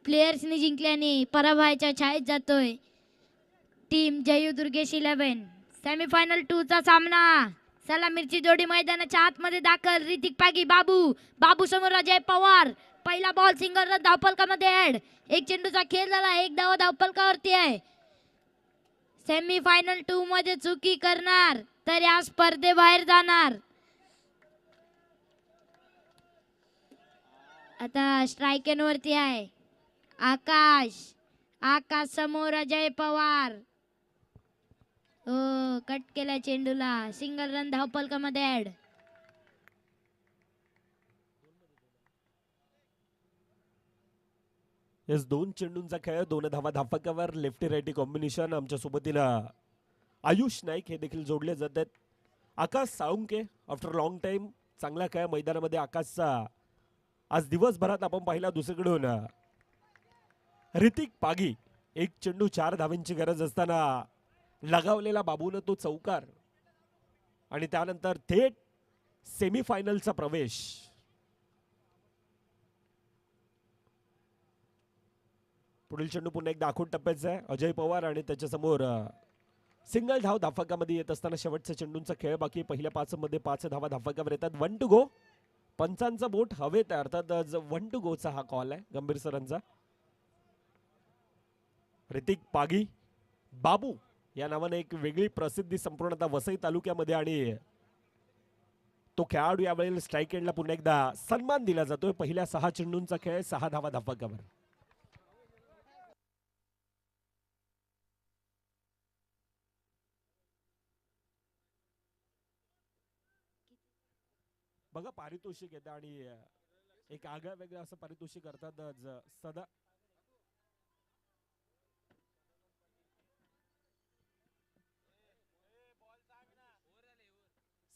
प्लेयर्सनी जिंकल्याने पराभवाच्या छायेत जातोय टीम जयू दुर्गेश 11. सेमीफायनल 2 चा सामना. सलामीरची जोडी मैदानाच्या आतमध्ये दाखल. ऋतिक पागी बाबू समोर अजय पवार. पहिला बॉल सिंगल रन धावफलकामध्ये ऍड. एक चेंडूचा खेळ झाला. एक धाव धावफलकावरती आहे. सेमीफायनल 2 मध्ये चुकी करणार तर या स्पर्धेबाहेर जाणार. आता स्ट्राइक एंड वरती आहे आकाश समोर अजय पवार. कट केला चेंडूला. सिंगल रन धावफलकामध्ये ऍड. येस, 2 चेंडूंचा खेळ, 2 धावा धावफलकावर. Lefty righty combination. आमच्या सोबतीनं आयुष नाईक हे देखील जोडले जात आहेत. आकाश साळुंके आफ्टर लॉंग टाइम चांगला खेळ मैदानामध्ये आकाशचा आज दिवसभरात आपण पाहिला. दुसरीकडून ऋतिक पागी 1 चेंडू 4 धावांची गरज असताना लगावलेला बाबून तो चौकार आणि त्यानंतर थेट सेमीफायनलचा प्रवेश. पुढील चेंडू पुन्हा एकदा आखूड टप्प्याचा आहे. अजय पवार आणि त्याच्यासमोर सिंगल धाव धावफलकामध्ये येत असताना शेवटच्या चेंडूंचा खेळ बाकी. पहिल्या 5 मध्ये 5 धावा धावफलकावर येतात. 1 टू गो. पंचांचा बोट हवेत, अर्थात 1 टू गो चा हा कॉल आहे गंभीर सरांचा. ऋतिक पागी बाबू या नावाने एक वेगळी प्रसिद्धी संपूर्ण वसई तालुक्यामध्ये आणि तो खेळाडू यावेळेला स्ट्राइक एंडला पुन्हा एकदा सन्मान दिला जातोय. पहिल्या 6 चेंडूंचा खेळ 6 धावा धावफलकावर. बघा पारितोषिक येतं आणि एक आगळं वेगळं असं पारितोषिक करतात सदा.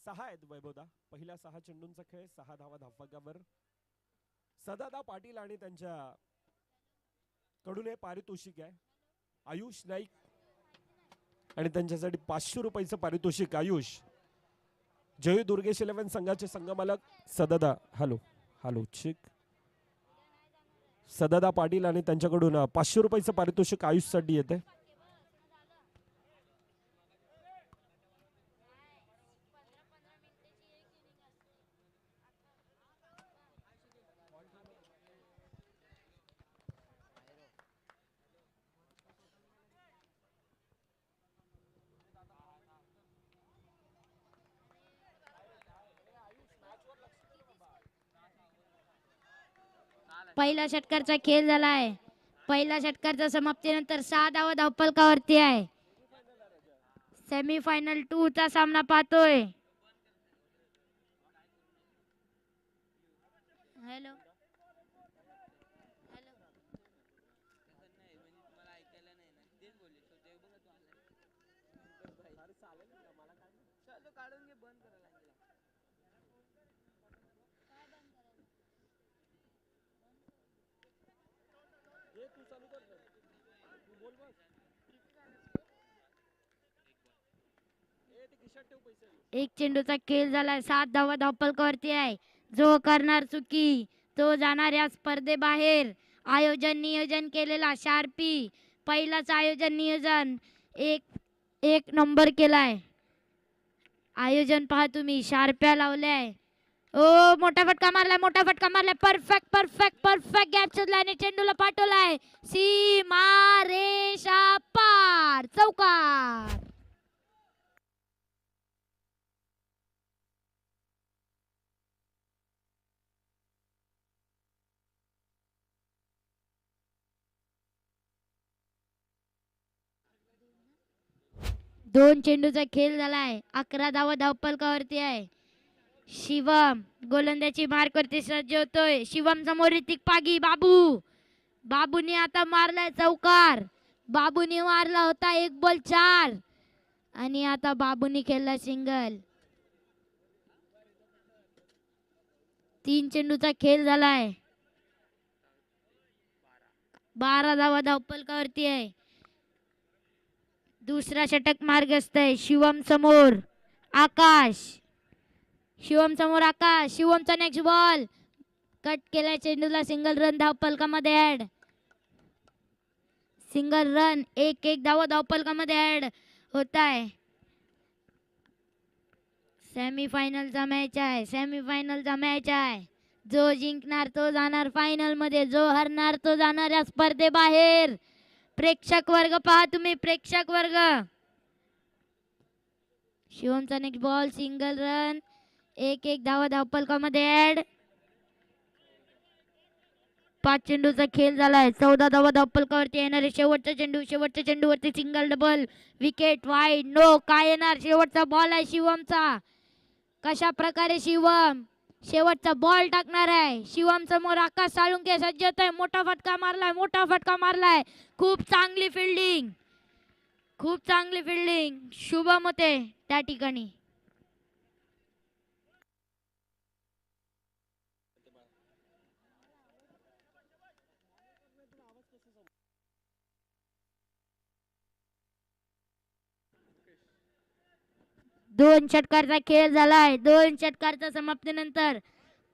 सहा आहेत वैभवदा. पहिल्या 6 चेंडूंचा खेळ 6 धावा धावफलकावर. सदादा पाटील आणि त्यांच्या कडून हे पारितोषिक आहे. आयुष नाईक आणि त्यांच्यासाठी 500 रुपयाचं पारितोषिक. आयुष जयू दुर्गेश 11 संघाचे संघमालक सदादा हॅलो चिक सदादा पाटील आणि त्यांच्याकडून 500 रुपयाचं पारितोषिक आयुषसाठी येते. पहिला षटकाराचा खेळ झालाय. पहिल्या षटकाराच्या समाप्तीनंतर 6 धावा धावफलकावरती आहे. सेमीफायनल 2 चा सामना पाहतोय. हॅलो एक चेंडूचा खेळ झालाय. 7 धावा धावफलकावरती आहे. जो करणार चुकी तो जाणार या स्पर्धेबाहेर. नियोजन केलेला शार्पी. पहिलाच आयोजन नियोजन एक नंबर केलाय. आयोजन पहा तुम्ही. शार्प्या लावल्याय. मोठा फटका मारलाय. Perfect gap शोधलाय. चेंडूला पाठवलाय. सीमा रेषा पार. चौकार. दोन चेंडूचा खेळ झालाय. 11 धावा धावफलकावरती आहे. शिवम गोलंदाजी मार्क वरती सज्ज होतोय. शिवम समोर ऋतिक पागी. बाबूने आता मारलाय चौकार. बाबूने मारला होता 1 बॉल 4 आणि आता बाबूने खेळला सिंगल. 3 चेंडूचा खेळ झालाय. 12 धावा धावफलकावरती आहे. दुसरा षटक मार्गस्थ आहे. शिवम समोर आकाश. शिवमचा नेक्स्ट बॉल. कट केला चेंडूला. सिंगल रन धावफलकामध्ये ऍड. सिंगल रन, एक एक धावा धावपलकामध्ये ऍड होत आहे. सेमीफायनलचा मॅच आहे, सेमीफायनलचा मॅच आहे. जो जिंकणार तो जाणार फायनल मध्ये, जो हरणार तो जाणार या स्पर्धेबाहेर. प्रेक्षक वर्ग पहा तुम्ही, प्रेक्षक वर्ग. शिवमचा नेक्स्ट बॉल, सिंगल रन, एक एक धावा धावपलकामध्ये ऍड. 5 चेंडूचा खेळ झालाय, 14 धावा धावपलकावरती येणारे शेवटचा चेंडू, शेवटच्या चेंडूवरती single double, wicket wide, no. काय येणार? शेवटचा बॉल आहे शिवमचा. कशा प्रकारे शिवम शेवटचा बॉल टाकणार आहे? शिवम समोर आकाश साळुंके सज्ज होतोय. मोठा फटका मारलाय, मोठा फटका मारलाय. खूप चांगली फिल्डिंग, खूप चांगली फिल्डिंग शुभम होते त्या ठिकाणी. दोन षटकाराचा खेळ झालाय, 2 षटकाराच्या समाप्तीनंतर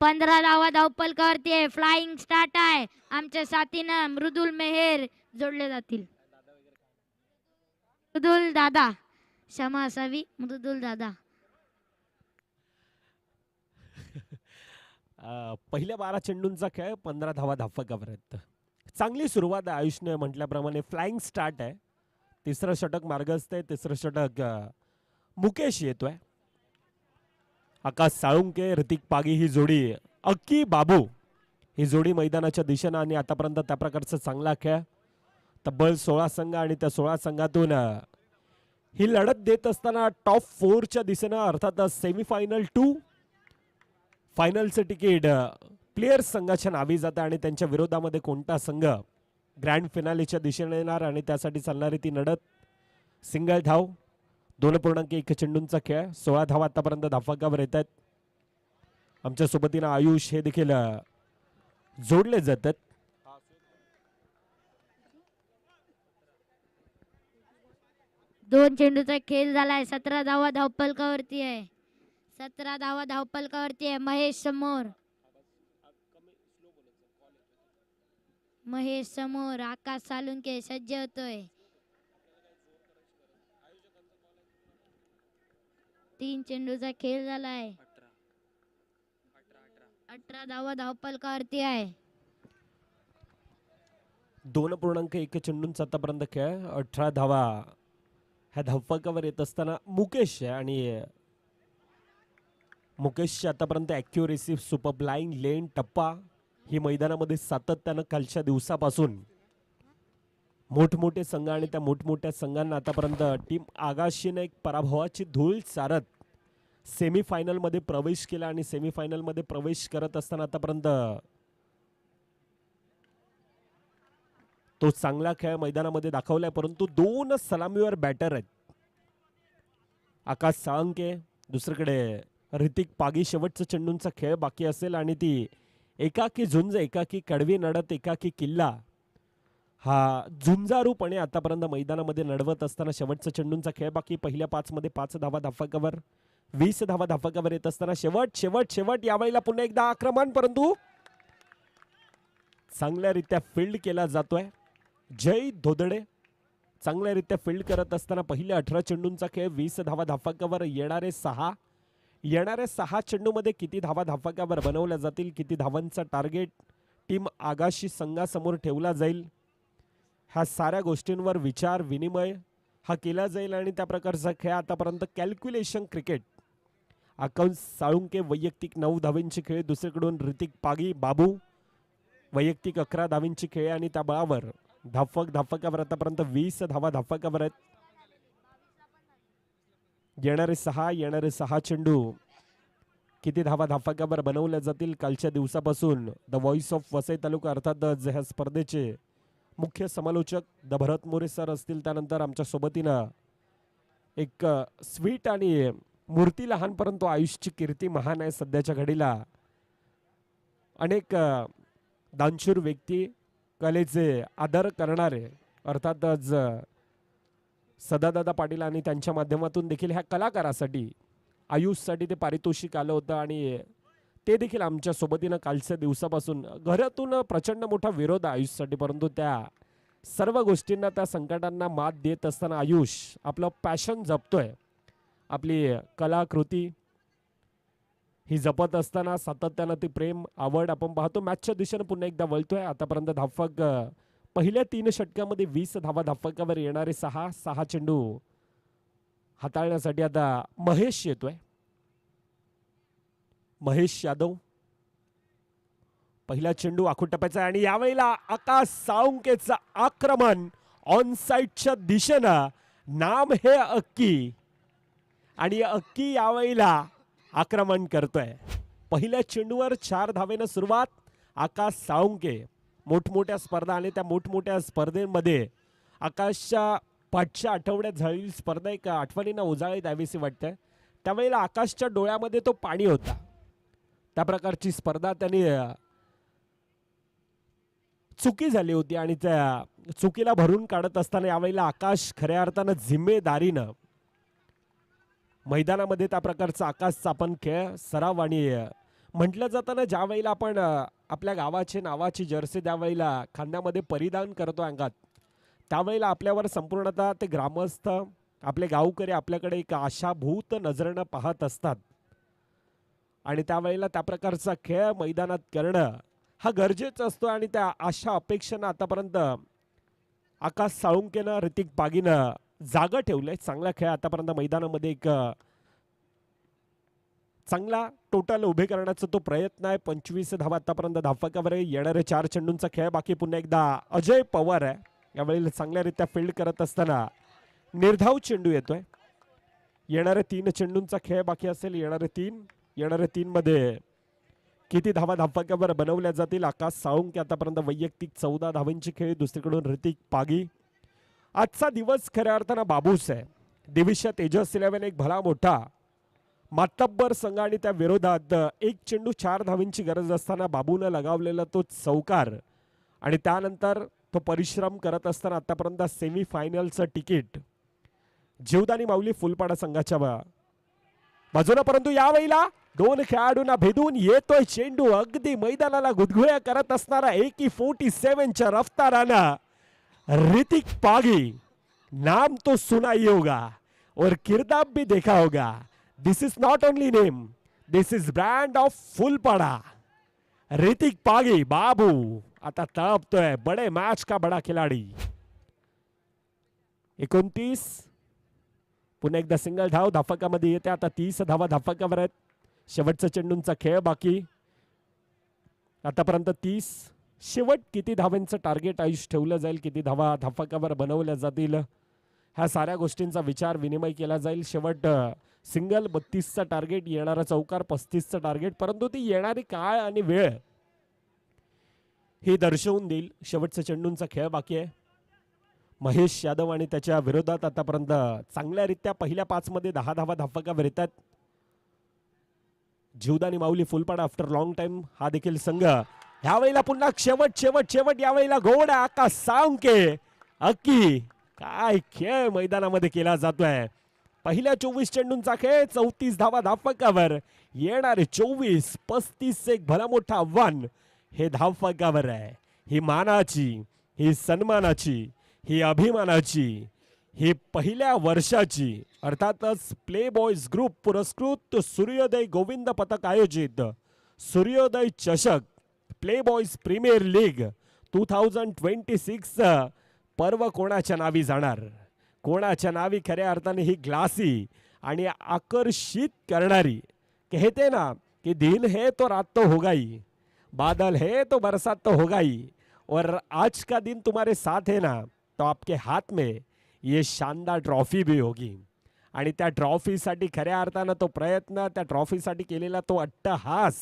15 धावा धावपलकावरती आहे. फ्लाइंग स्टार्ट आहे. आमच्या साथीनं मृदुल मेहेर जोडले जातील. मृदुल दादा, क्षमा असावी, मृदुल दादा. पहिल्या 12 चेंडूंचा खेळ, 15 धावा धावपकावर आहेत. चांगली सुरुवात आहे. आयुषने म्हटल्याप्रमाणे फ्लाइंग स्टार्ट आहे. तिसरं षटक मार्गस्थ आहे. तिसरं षटक मुकेश येतोय. आकाश साळुंके, ऋतिक पागी ही जोडी, अक्की बाबू ही जोडी मैदानाच्या दिशेनं, आणि आतापर्यंत त्या प्रकारचा चांगला खेळ. तब्बल 16 संघ आणि त्या 16 संघातून ही लढत देत असताना टॉप 4च्या दिशेनं, अर्थात सेमीफायनल टू फायनलचं तिकीट प्लेयर्स संघाच्या नावी जातं, आणि त्यांच्या विरोधामध्ये कोणता संघ ग्रँड फिनालेच्या दिशेने येणार आणि त्यासाठी चालणारी ती लढत. सिंगल धाव, 2.1 चेंडूंचा खेळ, 16 धावा आतापर्यंत धावपकावर येत आहेत. आमच्या सोबतीनं आयुष हे देखील जोडले जातात. दोन चेंडूचा खेळ झालाय, 17 धावा धावपलकावरती आहे. 17 धावा धावपलकावरती आहे. महेश समोर, महेश समोर, आकाश साळुंके सज्ज होतोय. 3 चेंडूचा खेळ झालाय, 18 धावा धावपलकावरती आहे. 2.1 चेंडूंचा आतापर्यंत खेळ, 18 धावा ह्या धावपकावर येत असताना मुकेश आहे, आणि मुकेशची आतापर्यंत ॲक्युरेसी, सुपर ब्लाइंग, लेन, टप्पा ही मैदानामध्ये सातत्यानं कालच्या दिवसापासून मोठमोठे संघ आणि त्या मोठमोठ्या संघांना आतापर्यंत टीम आगाशीने एक पराभवाची धूळ चारत सेमीफायनलमध्ये प्रवेश केला, आणि सेमीफायनलमध्ये प्रवेश करत असताना आतापर्यंत तो चांगला खेळ मैदानामध्ये दाखवलाय. परंतु 2 सलामीवर बॅटर आहेत. आकाश साळुंके, दुसरीकडे ऋतिक पागी. शेवटचा चेंडूंचा खेळ बाकी असेल, आणि ती एकाकी झुंज, एकाकी कडवी लढत, एकाकी किल्ला हा झुंजारूपणे आतापर्यंत मैदानामध्ये लढवत असताना शेवटचा चेंडूंचा खेळ बाकी. पहिल्या 5 मध्ये 5 धावा धावपकावर, 20 धावा धावपकावर येत असताना शेवट शेवट शेवट यावेळेला पुन्हा एकदा आक्रमण, परंतु चांगल्यारीत्या फील्ड केला जातोय. जय धोदडे चांगल्यारीत्या फील्ड करत असताना पहिल्या 18 चेंडूंचा खेळ, 20 धावा धावपकावर, येणारे 6 चेंडूमध्ये किती धावा धावपकावर बनवल्या जातील, किती धावांचा टार्गेट टीम आगाशी संघासमोर ठेवला जाईल, ह्या साऱ्या गोष्टींवर विचार विनिमय हा केला जाईल. आणि त्या प्रकारचा खेळ आतापर्यंत कॅल्क्युलेशन क्रिकेट. आकाश साळुंके वैयक्तिक 9 धावांची खेळ, दुसरीकडून ऋतिक पागी बाबू वैयक्तिक 11 धावांची खेळ, आणि त्या बळावर धावपकावर आतापर्यंत 20 धावा धावपकावर आहेत. येणारे 6 चेंडू किती धावा धावपकावर बनवल्या जातील. कालच्या दिवसापासून द व्हॉइस ऑफ वसई तालुका, अर्थात ह्या स्पर्धेचे मुख्य समालोचक द भरत मोरे सर असतील. त्यानंतर आमच्या सोबतीनं एक स्वीट आणि मूर्ती लहान परंतु आयुषची कीर्ती महान आहे सध्याच्या घडीला. अनेक दानशूर व्यक्ती, कलेचे आदर करणारे, अर्थातच सदादादा पाटील, आणि त्यांच्या माध्यमातून देखील ह्या कलाकारासाठी आयुषसाठी ते पारितोषिक आलं होतं, आणि ते देखील आमच्या सोबतीनं कालच्या दिवसापासून घरातून प्रचंड मोठा विरोध आयुषसाठी, परंतु त्या सर्व गोष्टींना त्या संकटांना मात देत असताना आयुष आपलं पॅशन जपतोय. आपली कलाकृती ही जपत असताना सातत्यानं ती प्रेम आवड आपण पाहतो. मॅचच्या दिशेने पुन्हा एकदा वळतोय. आतापर्यंत धावफलक पहिल्या 3 षटकामध्ये 20 धावा धावफलकावर येणारे 6 चेंडू हाताळण्यासाठी आता महेश येतोय. महेश यादव पहिला चेंडू आखूड टप्प्याचा आणि यावेळेला आकाश साळुंकेचं आक्रमण ऑन साइडच्या दिशेनं. नाम हे अक्की आणि अक्की यावेळेला आक्रमण करतोय. पहिल्या चेंडूवर 4 धावेनं सुरुवात. आकाश साळुंके मोठमोठ्या स्पर्धा आणि त्या मोठमोठ्या स्पर्धेमध्ये आकाशच्या पाठच्या आठवड्यात झालेली स्पर्धा एक आठवणींना उजाळी द्यावीशी वाटतंय. त्यावेळेला आकाशच्या डोळ्यामध्ये तो पाणी होता. त्या प्रकारची स्पर्धा त्यांनी चुकी झाली होती आणि त्या चुकीला भरून काढत असताना यावेळेला आकाश खऱ्या अर्थानं जिम्मेदारीनं मैदानामध्ये त्या प्रकारचा आकाशचा आपण खेळ सराव आणि म्हटलं जातं ना, ज्या वेळेला आपण आपल्या गावाची नावाची जर्सी त्यावेळेला खांद्यामध्ये परिधान करतो अंगात, त्यावेळेला आपल्यावर संपूर्णतः ते ग्रामस्थ आपले गावकरी आपल्याकडे एक आशाभूत नजरेनं पाहत असतात आणि त्यावेळेला त्या प्रकारचा खेळ मैदानात करणं हा गरजेचा असतो. आणि त्या आशा अपेक्षेनं आतापर्यंत आकाश साळुंकेनं ऋतिक पागीनं जागा ठेवलंय. चांगला खेळ आतापर्यंत मैदानामध्ये एक चांगला टोटल उभे करण्याचा तो प्रयत्न आहे. 25 धावा आतापर्यंत धावफलकावर येणारे 4 चेंडूंचा खेळ बाकी. पुन्हा एकदा अजय पवार आहे यावेळी चांगल्यारीत्या फील्ड करत असताना निर्धाव चेंडू येतोय. येणारे 3 चेंडूंचा खेळ बाकी असेल. येणारे 3 मध्ये किती धावा धावफलकावर बनवल्या जातील. आकाश साळुंके आतापर्यंत वैयक्तिक 14 धावांची खेळी. दुसरीकडून ऋतिक पागी. आजचा दिवस खऱ्या अर्थानं बाबूस आहे. दिविशा तेजस 11 एक भला मोठा मातब्बर संघ आणि त्या विरोधात 1 चेंडू 4 धावांची गरज असताना बाबूनं लगावलेला तो चौकार आणि त्यानंतर तो परिश्रम करत असताना आतापर्यंत सेमी फायनलचं तिकीट जीवदानी माऊली फुलपाडा संघाच्या बाजूला. परंतु यावेळेला 2 खेळाडूंना भेदून येतोय चेंडू. अगदी मैदानाला गुदगुळ्या करत असणारा AK-47च्या रफ्तारानं ऋतिक पागी. नाम तो सुना ही होगा और किरदार भी देखा होगा. This is not only name, this is brand of Fulpada. Hrithik Pagi बाबू आता तळपतोय. बडे मॅच का बडा खिलाडी. 29 पुन्हा एकदा सिंगल धाव धावफलकामध्ये येते. आता 30 धावा धावफलकावर आहेत. शेवटचा चेंडूंचा खेळ बाकी. आतापर्यंत 30. शेवट किती धावांचं टार्गेट आयुष ठेवलं जाईल, किती धावा धावफलकावर बनवल्या जातील, ह्या साऱ्या गोष्टींचा विचार विनिमय केला जाईल. शेवट सिंगल 32चा टार्गेट, येणारा चौकार 35चं टार्गेट, परंतु ती येणारी काळ आणि वेळ हे दर्शवून देईल. शेवटचा चेंडूंचा खेळ बाकी आहे. महेश यादव आणि त्याच्या विरोधात आतापर्यंत चांगल्यारीत्या पहिल्या 5 मध्ये 10 धावा धावफलकावर येतात. जीवदानी माऊली फुलपाडा आफ्टर लॉंग टाइम हा देखील संघ यावेळेला पुन्हा शेवट यावेळेला गोड आकाश साळुंके. अक्की काय खेळ मैदानामध्ये केला जातोय. पहिल्या 24 चेंडूंचा खेळ 34 धावा धावफलकावर. येणारे 24 35 एक भला मोठा आव्हान हे धावफलकावर आहे. ही मानाची, ही सन्मानाची, ही अभिमानाची, ही पहिल्या वर्षाची अर्थातच प्ले बॉयज ग्रुप पुरस्कृत सूर्योदय गोविंद पथक आयोजित सूर्योदय चषक प्ले बॉयज प्रीमियर लीग 2026 पर्व कोणाच्या नावी जाणार, कोणाच्या नावी खऱ्या अर्थाने ही ग्लासी आणि आकर्षित करणारी. कहते ना कि दिन है तो रात तो होगा ही, बादल है तो बरसात तो होगा ही, और आज का दिन तुम्हारे साथ है ना तो आपके हाथ में ये शानदार ट्रॉफी भी होगी. आणि त्या ट्रॉफीसाठी खऱ्या अर्थानं तो प्रयत्न, त्या ट्रॉफीसाठी केलेला तो अट्टहास.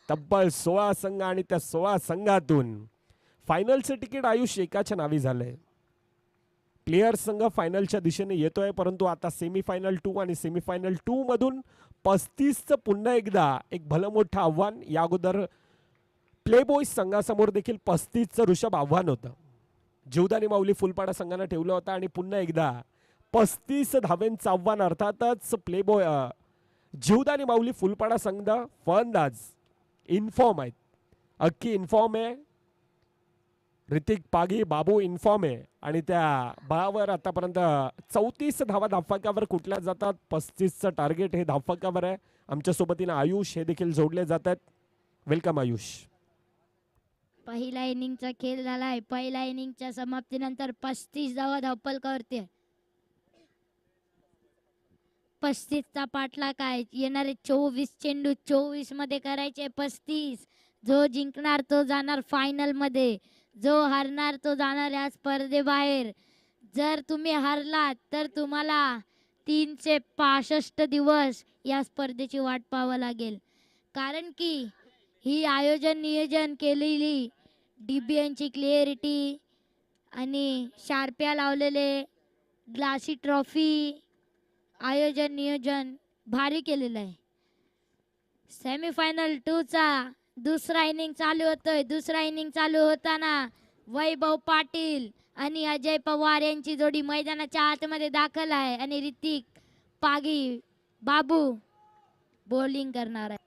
तब्बल 16 संघ आणि त्या 16 संघातून फायनलचं तिकीट आयुष एकाच्या नावी झालंय. प्लेयर संघ फायनलच्या दिशेने येतोय, परंतु आता सेमीफायनल 2 आणि सेमीफायनल 2 मधून 35चं पुन्हा एकदा एक भलं मोठं आव्हान. या अगोदर प्ले बॉयज संघासमोर देखील 35चं ऋषभ आव्हान होतं. जीवदानी माऊली फुलपाडा संघानं ठेवलं होतं आणि पुन्हा एकदा 35 धावेंचं आव्हान. अर्थातच प्ले बॉय जीवदानी माऊली फुलपाडा संघ फलंदाज इन्फॉर्म आहेत. अख्खी इन्फॉर्म आहे. ऋतिक पागी बाबू इन्फॉर्म आहे आणि त्या बळावर आतापर्यंत 34 धावा धावफलकावर कुठल्या जातात. 35चं टार्गेट हे धावफलकावर आहे. आमच्या सोबतीनं आयुष हे देखील जोडले जातात. वेलकम आयुष. पहिला इनिंगचा खेळ झालाय. पहिल्या इनिंगच्या समाप्तीनंतर 35 धावा धावफलकावरती आहे. 35चा पाठलाग आहे. येणारे 24 चेंडू 24 मध्ये करायचे 35. जो जिंकणार तो जाणार फायनल मध्ये, जो हारणार तो जाणार या स्पर्धेबाहेर. जर तुम्ही हारलात तर तुम्हाला 365 दिवस या स्पर्धेची वाट पाहावं लागेल. कारण की ही आयोजन नियोजन केलेली DBNची क्लिअरिटी आणि शार्प्या लावलेले ग्लासी ट्रॉफी आयोजन नियोजन भारी केलेलं आहे. सेमीफायनल 2चा दुसरा इनिंग चालू होतोय. दुसरा इनिंग चालू होताना वैभव पाटील आणि अजय पवार यांची जोडी मैदानाच्या आतमध्ये दाखल आहे आणि ऋतिक पागी बाबू बॉलिंग करणार आहे.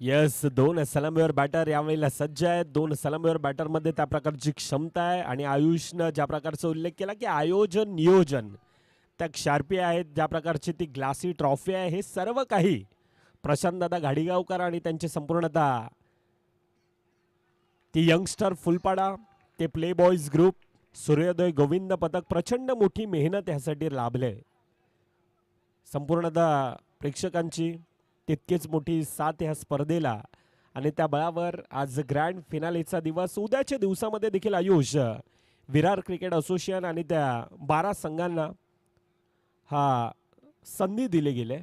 येस, 2 सलामीवर बॅटर यावेळेला सज्ज आहेत. 2 सलामीवर बॅटर मध्ये त्या प्रकारची क्षमता आहे आणि आयुषनं ज्या प्रकारचा उल्लेख केला की आयोजन नियोजन त्या शार्पी आहेत, ज्या प्रकारची ती ग्लासी ट्रॉफी आहे, हे सर्व काही प्रशांतदादा घाडीगावकर आणि त्यांची संपूर्णतः ती यंगस्टर फुलपाडा, ते प्ले बॉयज ग्रुप, सूर्योदय गोविंद पथक, प्रचंड मोठी मेहनत यासाठी लाभले. संपूर्णतः प्रेक्षकांची तितकीच मोठी साथ ह्या स्पर्धेला आणि त्या बळावर आज ग्रँड फिनालेचा दिवस. उद्याच्या दिवसामध्ये देखील आयुष विरार क्रिकेट असोसिएशन आणि त्या 12 संघांना हा संधी दिले गेले.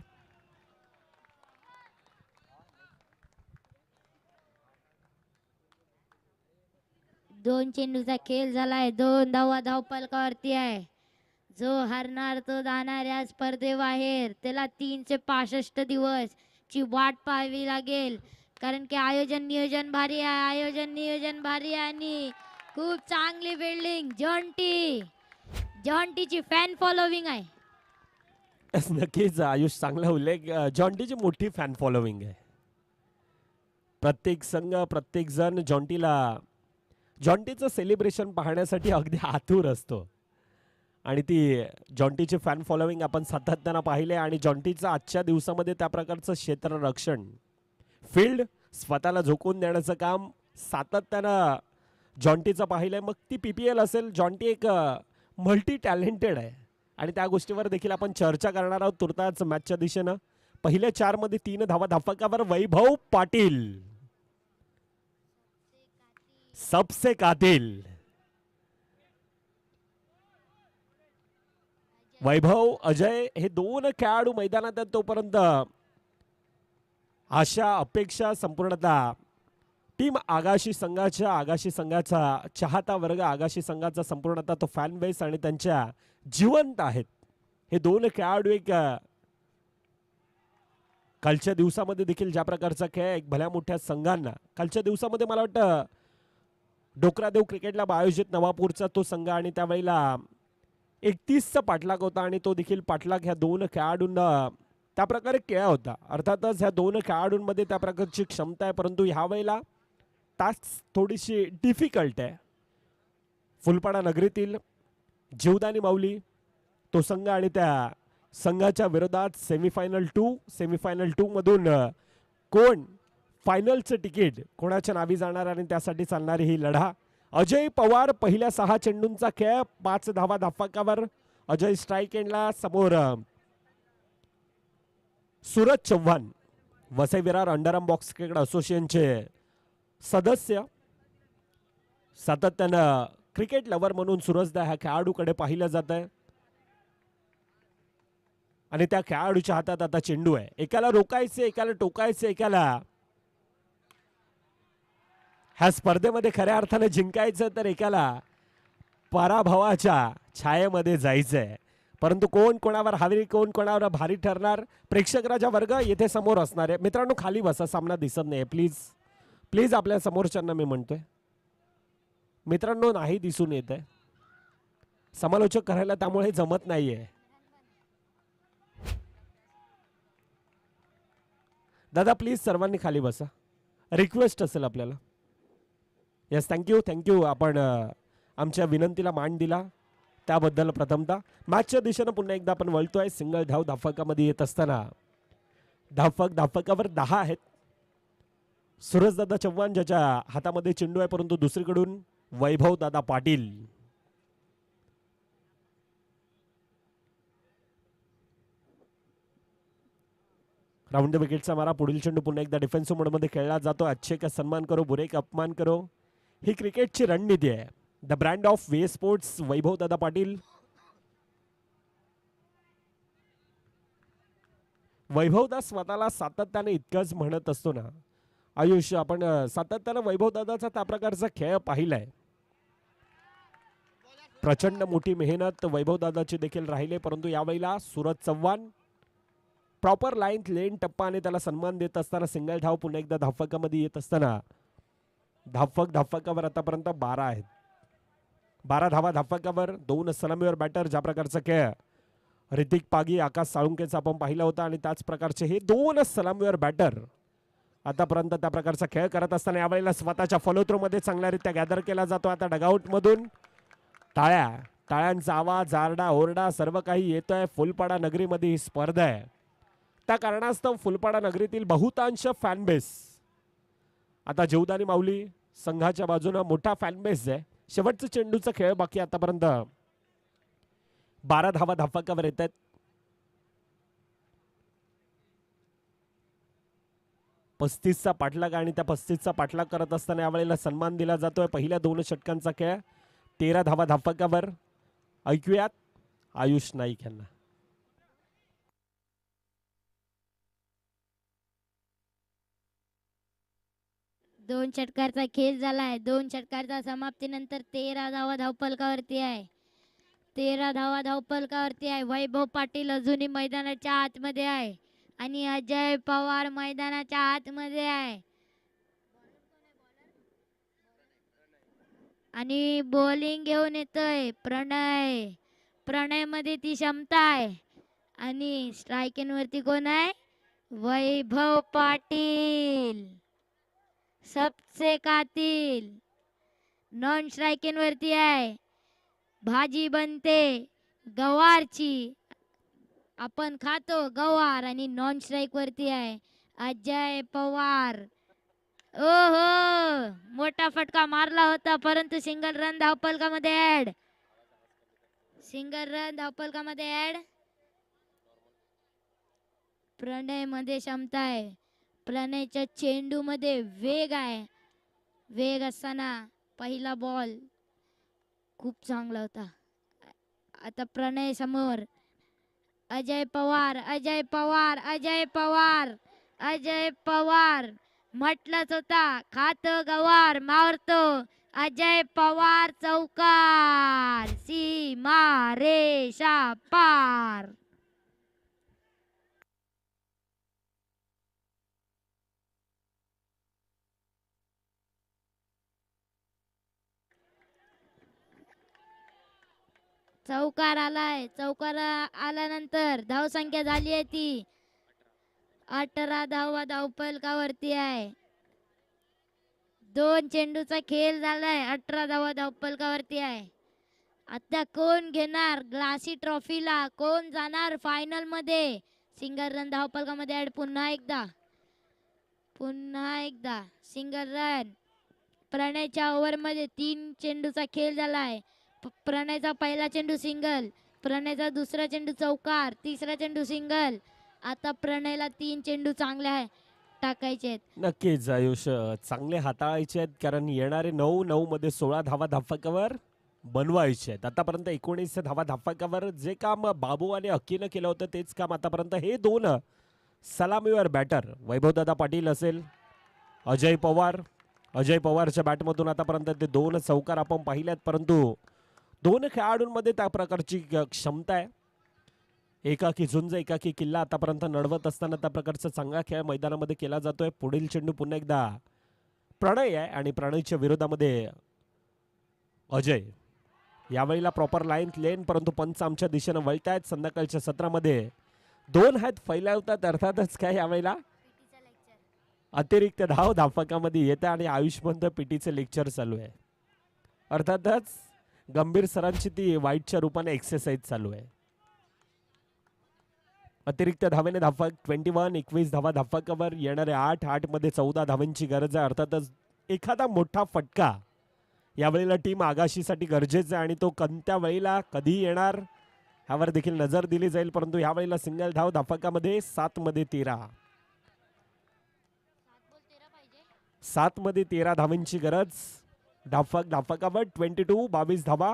दोन चेंडूचा खेळ झालाय. 2 धावा धावफलकावरती आहे. जो हारणार तो जाणार या स्पर्धेबाहेर. त्याला 365 दिवस ची वाट पाहावी लागेल. कारण की आयोजन नियोजन भारी आहे. आयोजन नियोजन भारी आहे आणि खूप चांगली बिल्डिंग. जॉन्टीची फॅन फॉलोविंग आहे. नक्कीच आयुष, चांगला उल्लेख. जॉन्टीची मोठी फॅन फॉलोविंग आहे. प्रत्येक संघ, प्रत्येक जण जॉन्टीचं सेलिब्रेशन पाहण्यासाठी अगदी आतुर असतो आणि ती जॉन्टीची फॅन फॉलोविंग आपण सातत्यानं पाहिले आणि जॉन्टीचं आजच्या दिवसामध्ये त्या प्रकारचं क्षेत्ररक्षण, फील्ड स्वतःला झोकून देण्याचं काम सातत्यानं जॉन्टीचं पाहिलंय. मग ती PPL असेल, जॉन्टी एक मल्टी टॅलेंटेड आहे आणि त्या गोष्टीवर देखील आपण चर्चा करणार आहोत तुर्तास मॅचच्या दिशेनं. पहिल्या 4 मध्ये 3 धावा धावफलकावर वैभव पाटील, सबसे कातिल वैभव, अजय हे 2 खेळाडू मैदानात आहेत. तोपर्यंत आशा अपेक्षा संपूर्णतः टीम आगाशी संघाचा चाहता वर्ग, आगाशी संघाचा संपूर्णतः तो फॅन बेस आणि त्यांच्या जिवंत आहेत हे 2 खेळाडू. एक कालच्या दिवसामध्ये देखील ज्या प्रकारचा खेळ एक भल्या मोठ्या संघांना कालच्या दिवसामध्ये मला वाटतं डोकरादेव क्रिकेट लॅब आयोजित नवापूरचा तो संघ आणि त्यावेळेला 31चा पाठलाग होता आणि तो देखील पाठलाग ह्या 2 खेळाडूंना त्या प्रकारे केला होता. अर्थातच ह्या 2 खेळाडूंमध्ये त्या प्रकारची क्षमता आहे, परंतु ह्या वेळेला टास्क थोडीशी डिफिकल्ट आहे. फुलपाडा नगरीतील जीवदानी माऊली तो संघ आणि त्या संघाच्या विरोधात सेमीफायनल 2 मधून कोण फायनलचं तिकीट कोणाच्या नावी जाणार आणि त्यासाठी चालणारी ही लढा. अजय पवार पहिल्या 6 चेंडूंचा खेळ, 5 धावा धावफलकावर. अजय स्ट्राईक एंडला, समोर Suraj Chavan, Vasai Virar underarm box cricket असोसिएशनचे सदस्य. सातत्यानं क्रिकेट लवर म्हणून सूरजदा ह्या खेळाडूकडे पाहिलं जात आहे आणि त्या खेळाडूच्या हातात आता चेंडू आहे. एकाला रोकायचे, एकाला टोकायचे, एकाला ह्या स्पर्धेमध्ये खऱ्या अर्थाने जिंकायचं तर एकाला पराभवाच्या छायेमध्ये जायचंय. परंतु कोण कोणावर हवी, कोण कोणावर भारी ठरणार, प्रेक्षक राजा वर्ग येथे समोर असणार आहे. मित्रांनो खाली बसा, सामना दिसत नाही. प्लीज प्लीज आपल्या समोरच्यांना मी म्हणतोय, मित्रांनो नाही दिसून येत आहे, समालोचक करायला त्यामुळे जमत नाहीये. दादा प्लीज सर्वांनी खाली बसा, रिक्वेस्ट असेल आपल्याला. येस, थँक्यू आपण आमच्या विनंतीला मान दिला त्याबद्दल प्रथमतः. मॅचच्या दिशेनं पुन्हा एकदा आपण वळतोय. सिंगल धाव धाफकामध्ये येत असताना धाफकावर 10 आहेत. सूरजदादा चव्हाण ज्याच्या हातामध्ये चेंडू आहे, परंतु दुसरीकडून वैभव दादा पाटील. राऊंड द विकेटचा मारा. पुढील चेंडू पुन्हा एकदा डिफेन्सिव्ह मोडमध्ये खेळला जातो. अच्छे का सन्मान करो, बुरे का अपमान करो, ही क्रिकेटची रणनीती आहे. The brand of way sports, Vaibhav Dada Patil. वैभवदा स्वतःला सातत्याने इतकंच म्हणत असतो ना आयुष, आपण सातत्यानं वैभवदादाचा त्या प्रकारचा खेळ पाहिलाय. प्रचंड मोठी मेहनत वैभवदादाची देखील राहिले, परंतु यावेळेला सूरज चव्हाण प्रॉपर लाईन लेन टप्पा आणि त्याला सन्मान देत असताना सिंगल धाव पुन्हा एकदा धाफकामध्ये येत असताना धाफकावर आतापर्यंत 12 आहेत. 12 धावा धाफकावर. 2 सलामीवर बॅटर. ज्या प्रकारचा खेळ ऋतिक पागी, आकाश साळुंकेचा आपण पाहिला होता आणि त्याच प्रकारचे हे 2 सलामीवर बॅटर आतापर्यंत त्या प्रकारचा खेळ करत असताना यावेळेला स्वतःच्या फॉलोथ्रू मध्ये चांगल्यारीत्या गॅदर केला जातो. आता डगआउट मधून टाळ्यांचा आवाज, आरडा ओरडा सर्व काही येतोय. फुलपाडा नगरीमध्ये ही स्पर्धा आहे, त्या कारणास्तव फुलपाडा नगरीतील बहुतांश फॅनबेस आता जीवदानी माऊली संघाच्या बाजूने मोठा फॅनबेस आहे. शेवटचा चेंडूचा खेळ बाकी. आतापर्यंत 12 धावा धाफकावर येत आहेत. चा पाठलाग आणि त्या 35चा पाठलाग करत असताना यावेळेला सन्मान दिला जातोय. पहिल्या 2 षटकांचा खेळ. 13 धावा धाफकावर. ऐकूयात आयुष नाईक यांना. 2 षटकांचा खेळ झालाय. 2 षटकांच्या समाप्तीनंतर 13 धावा धावफलकावरती आहे. 13 धावा धावफलकावरती आहे. वैभव पाटील अजूनही मैदानाच्या आतमध्ये आहे आणि अजय पवार मैदानाच्या आतमध्ये आहे आणि बॉलिंग घेऊन येतोय प्रणय मध्ये ती क्षमता आहे. आणि स्ट्रायकिंग वरती कोण आहे? वैभव पाटील, सबसे कातिल. नॉन स्ट्रायकिंग वरती आहे. भाजी बनते गवारची, आपण खातो गवार. आणि नॉन स्ट्राईक वरती आहे अजय पवार. ओहो, मोठा फटका मारला होता, परंतु सिंगल रन धावफलकामध्ये ऍड. प्रणय मध्ये क्षमता आहे. प्रणयच्या चेंडू मध्ये वेग आहे. वेग असताना पहिला बॉल खूप चांगला होता. आता प्रणय समोर. अजय पवार म्हटलंच होता, खातो गवार मारतो अजय पवार. चौकार, सीमा रेषा पार. चौकार आलाय. चौकार आल्यानंतर धावसंख्या झाली आहे ती 18 धावा धावफलकावरती आहे. 2 चेंडूचा खेळ झालाय. 18 धावा धावफलकावरती आहे. आता कोण घेणार ग्लासी ट्रॉफीला? कोण जाणार फायनल मध्ये? सिंगल रन धावफलकामध्ये ऍड. पुन्हा एकदा सिंगल रन. प्रणयच्या ओव्हर मध्ये 3 चेंडूचा खेळ झालाय. प्रणयचा पहिला चेंडू सिंगल, प्रणयचा दुसरा चेंडू चौकार, तिसरा चेंडू सिंगल. आता प्रणयला 3 चेंडू चांगले टाकायचे आहेत. नक्कीच आयुष, चांगले हाताळायचे आहेत, कारण येणारे 9 मध्ये 16 धावा धाफकावर बनवायचे आहेत. आतापर्यंत 19 धावा धाफकावर जे काम बाबू आणि अक्कीनं केलं होतं तेच काम आतापर्यंत हे 2 सलामीवर बॅटर वैभवदादा पाटील असेल, अजय पवारच्या बॅटमधून आतापर्यंत ते 2 चौकार आपण पाहिल्यात. परंतु 2 खेळाडूंमध्ये त्या प्रकारची क्षमता आहे. एकाकी झुंज, एकाकी किल्ला आतापर्यंत नडवत असताना त्या प्रकारचा चांगला खेळ मैदानामध्ये केला जातोय. पुढील चेंडू पुन्हा एकदा प्रणय आहे आणि प्रणयच्या विरोधामध्ये अजय. यावेळेला प्रॉपर लाईन लेन, परंतु पंच आमच्या दिशेनं वळत आहेत. संध्याकाळच्या सत्रामध्ये 2 हात फैलावतात. अर्थातच काय यावेळेला अतिरिक्त धाव धावफलकामध्ये येते आणि आयुष म्हणतो पीटीचे लेक्चर चालू आहे. अर्थातच गंभीर सरांची ती वाईटच्या रूपाने एक्सरसाइज चालू आहे. अतिरिक्त धावेने धावफलक 21, 21 धावा धावफलकावर येणारे 8 मध्ये 14 धावांची गरज आहे. अर्थातच एखादा मोठा फटका यावेळेला टीम आगाशीसाठी गरजेचा आहे आणि तो कोणत्या वेळेला कधी येणार ह्यावर देखील नजर दिली जाईल. परंतु यावेळेला सिंगल धाव धावफलकामध्ये 7 मध्ये 13, 7 मध्ये 13 धावांची गरज. धावफलकावर 22, 22 धावा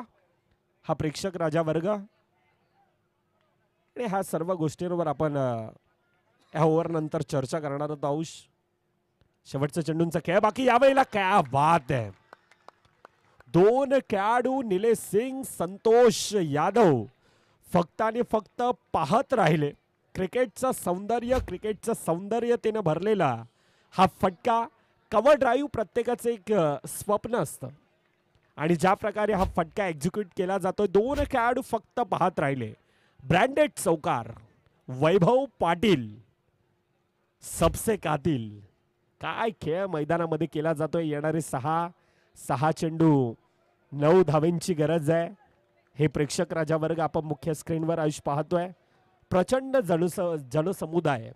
हा प्रेक्षक राजा वर्ग. आणि ह्या सर्व गोष्टींवर आपण ह्या ओव्हर नंतर चर्चा करणार आहोत. आयुष शेवटचा चेंडूंचा खेळ बाकी. यावेळेला क्या बात आहे. 2 खेळाडू निलेश सिंग, संतोष यादव फक्त आणि फक्त पाहत राहिले. क्रिकेटचं सौंदर्यतेने भरलेला हा फटका. कव्हर ड्राईव्ह प्रत्येकाचं एक स्वप्न असतं आणि ज्या प्रकारे हा फटका एक्झिक्यूट केला जातोय. 2 खेळाडू फक्त पाहत राहिले. ब्रँडेड चौकार. वैभव पाटील सबसे कातिल. काय खेळ मैदानामध्ये केला जातोय. येणारे 6 चेंडू 9 धावेंची गरज आहे. हे प्रेक्षक राजा वर्ग आपण मुख्य स्क्रीनवर आयुष पाहतोय. प्रचंड जणू समुदाय,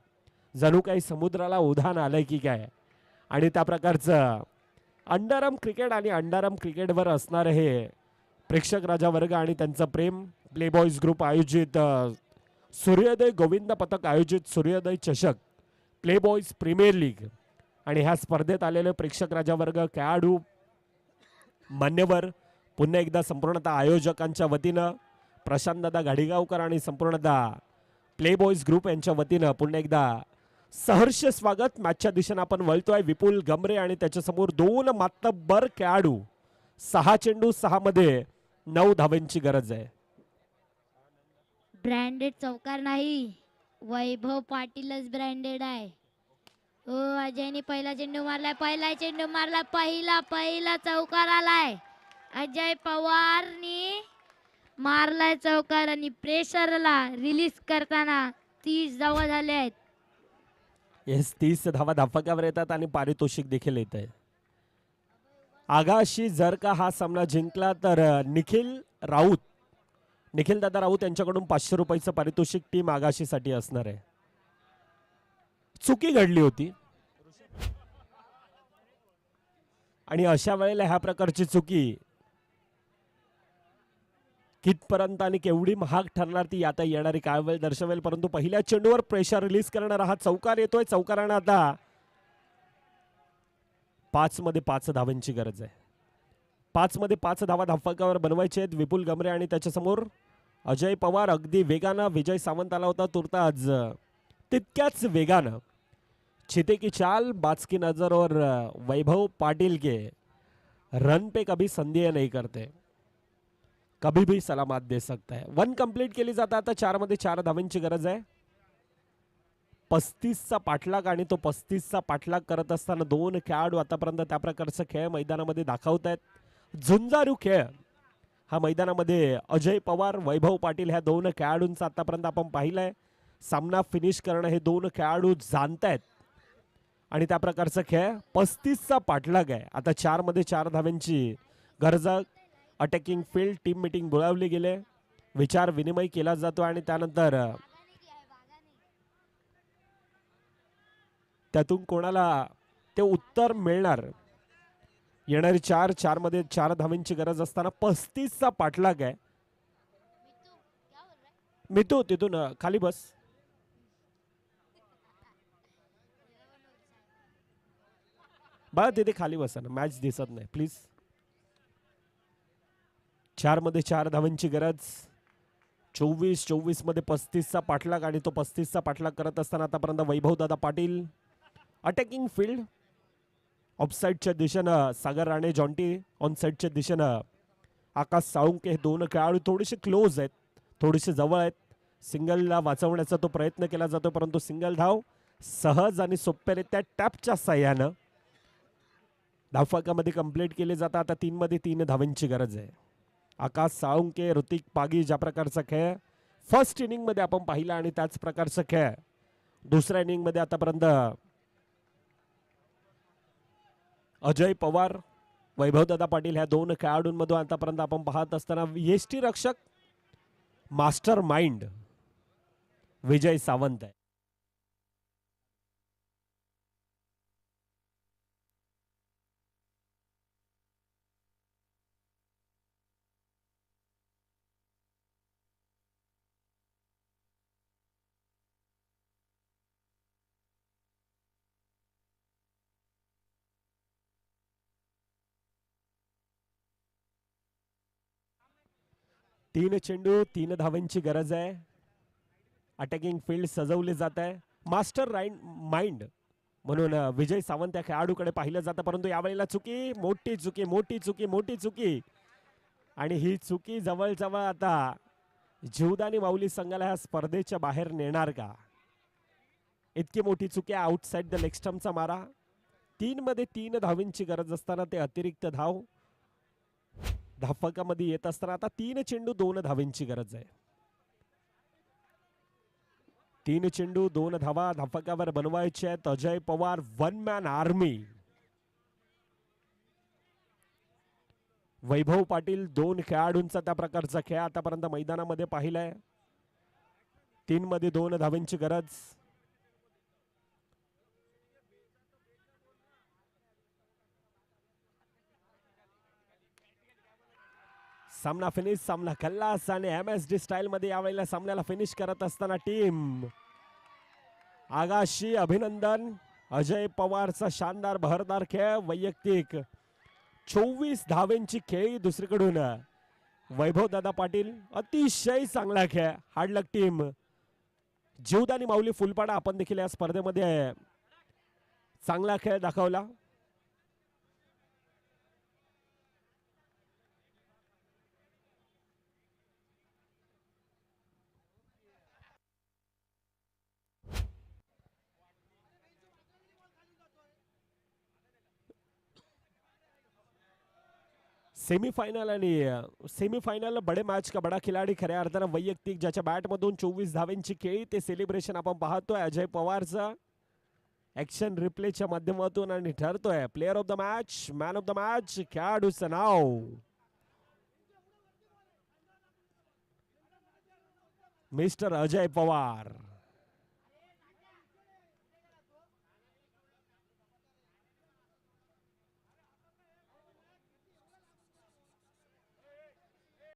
जणू काही समुद्राला उधाण आलंय की काय. आणि त्या प्रकारचं अंडरआर्म क्रिकेट आणि अंडरआर्म क्रिकेटवर असणारे हे प्रेक्षक राजा वर्ग आणि त्यांचं प्रेम. प्ले बॉईज ग्रुप आयोजित सूर्योदय गोविंद पथक आयोजित सूर्योदय चषक प्ले बॉईज प्रीमियर लीग आणि ह्या स्पर्धेत आलेले प्रेक्षक राजा वर्ग, खेळाडू, मान्यवर पुन्हा एकदा संपूर्णतः आयोजकांच्या वतीनं प्रशांतदादा घाडीगावकर आणि संपूर्णतः प्ले बॉईज ग्रुप यांच्या वतीनं पुन्हा एकदा सहर्ष स्वागत. मॅचच्या दिशेने आपण वळतोय. विपुल गमरे आणि त्याच्यासमोर 2 मातब्बर खेळाडू. 6 चेंडू 6 मध्ये 9 धावांची गरज आहे. ब्रँडेड चौकार नाही, वैभव पाटीलच ब्रँडेड आहे. ओ अजयने पहिला चेंडू मारलाय. पहिला चौकार आलाय. अजय पवारनी मारलाय चौकार आणि प्रेशरला रिलीज करताना 30 धावा झाल्या आहेत. येस, 30 धावा धावफलकावर येतात आणि पारितोषिक देखील येत आहे. आगाशी जर का हा सामना जिंकला तर निखिल दादा राऊत यांच्याकडून 500 रुपयाचं पारितोषिक टीम आगाशीसाठी असणार आहे. चुकी घडली होती आणि अशा वेळेला ह्या प्रकारची चुकी कितपर्यंत आणि केवढी महाग ठरणार ती आता येणारी काय वेळ दर्शवेल. परंतु पहिल्या चेंडूवर प्रेशर रिलीज करणारा हा चौकार येतोय. चौकारानं आता 5 मध्ये 5 धावांची गरज आहे. 5 मध्ये 5 धावा धावफलकावर बनवायचे आहेत. विपुल गमरे आणि त्याच्यासमोर अजय पवार. अगदी वेगानं विजय सावंत आला होता तुर्तास तितक्याच वेगानं चिते की चाल, बाज की नजर और वैभव पाटिल के रन पे कभी संदेह नहीं करते, कभी भी सलामत दे सकता है. 1 कंप्लीट केली जाता. आता 4 मध्ये 4 धावांची गरज आहे. 35चा पाठलाग आणि तो 35चा पाठलाग करत असताना 2 खेळाडू आतापर्यंत त्या प्रकारचा खेळ मैदानामध्ये दाखवत आहेत. झुंजारू खेळ हा मैदानामध्ये अजय पवार, वैभव पाटील ह्या 2 खेळाडूंचा आतापर्यंत आपण पाहिलंय. सामना फिनिश करणं हे 2 खेळाडू जाणतायत आणि त्या प्रकारचा खेळ 35चा पाठलाग आहे. आता 4 मध्ये 4 धाव्यांची गरज. अटॅकिंग फील्ड टीम मीटिंग बोलावली गेले. विचार विनिमय केला जातो आणि त्यानंतर त्यातून कोणाला ते उत्तर मिळणार. येणारी 4 मध्ये 4 धावांची गरज असताना 35चा पाठलाग आहे. मितू तिथून खाली बस. बाळा तिथे खाली बसा ना, मॅच दिसत नाही प्लीज. 4 मध्ये 4 धावांची गरज. 24 मध्ये 35चा पाठलाग आणि तो 35चा पाठलाग करत असताना आतापर्यंत वैभव दादा पाटील. अटॅकिंग फील्ड ऑफसाईडच्या दिशेनं सागर राणे जॉन्टी, ऑन साईडच्या दिशेनं आकाश साळुंके. हे 2 खेळाडू थोडेसे क्लोज आहेत, थोडेसे जवळ आहेत. सिंगलला वाचवण्याचा तो प्रयत्न केला जातो परंतु सिंगल धाव सहज आणि सोप्यारित्या टॅपच्या साह्यानं धावफलकामध्ये कंप्लीट केले जातात. आता 3 मध्ये 3 धावांची गरज आहे. आकाश साळुंके, ऋतिक पागी ज्या प्रकारचा खेळ फर्स्ट इनिंग मध्ये आपण पाहिला आणि त्याच प्रकारचा खेळ दुसऱ्या इनिंग मध्ये आतापर्यंत अजय पवार, वैभवदादा पाटील ह्या दोन खेळाडूंमधून आतापर्यंत आपण पाहत असताना यष्टीरक्षक मास्टर माइंड विजय सावंत आहे. तीन चेंडू 3 धावांची गरज आहे. अटॅकिंग फील्ड सजवले जात आहे. मास्टर माइंड म्हणून विजय सावंत या खेळाडूकडे पाहिलं जातं, परंतु यावेळेला चुकी, मोठी चुकी, मोठी चुकी, मोठी चुकी. आणि ही चुकी जवळजवळ आता जीवदानी माऊली संघाला ह्या स्पर्धेच्या बाहेर नेणार का? इतकी मोठी चुकी. आउटसाइड द लेग स्टंपचा मारा. 3 मध्ये 3 धावांची गरज असताना ते अतिरिक्त धाव धावफलकामध्ये येत असताना आता 3 चेंडू 2 धावांची गरज आहे. 3 चेंडू 2 धावा धावफलकावर बनवायचे आहेत. Ajay Pawar one man army. Vaibhav Patil 2 खेळाडूंचा त्या प्रकारचा खेळ आतापर्यंत मैदानामध्ये पाहिलाय. 3 मध्ये 2 धावांची गरज. सामना फिनिश, सामना खल्लास आणि MSD स्टाईल मध्ये यावेळेला सामन्याला फिनिश करत असताना टीम आगाशी अभिनंदन. अजय पवारचा शानदार बहरदार खेळ, वैयक्तिक 24 धावांची खेळी. दुसरीकडून वैभवदादा पाटील अतिशय चांगला खेळ. हार्डलक टीम जीवदानी माऊली फुलपाडा आपण देखील या स्पर्धेमध्ये चांगला खेळ दाखवला. सेमीफायनल आणि सेमीफायनल बडे मॅच का बडा खिलाडी खऱ्या अर्थानं वैयक्तिक ज्याच्या बॅटमधून 24 धावांची खेळी ते सेलिब्रेशन आपण पाहतोय अजय पवारचं ऍक्शन रिप्लेच्या माध्यमातून आणि ठरतोय player of the match, man of the match. खेळाडूचं नाव मिस्टर अजय पवार.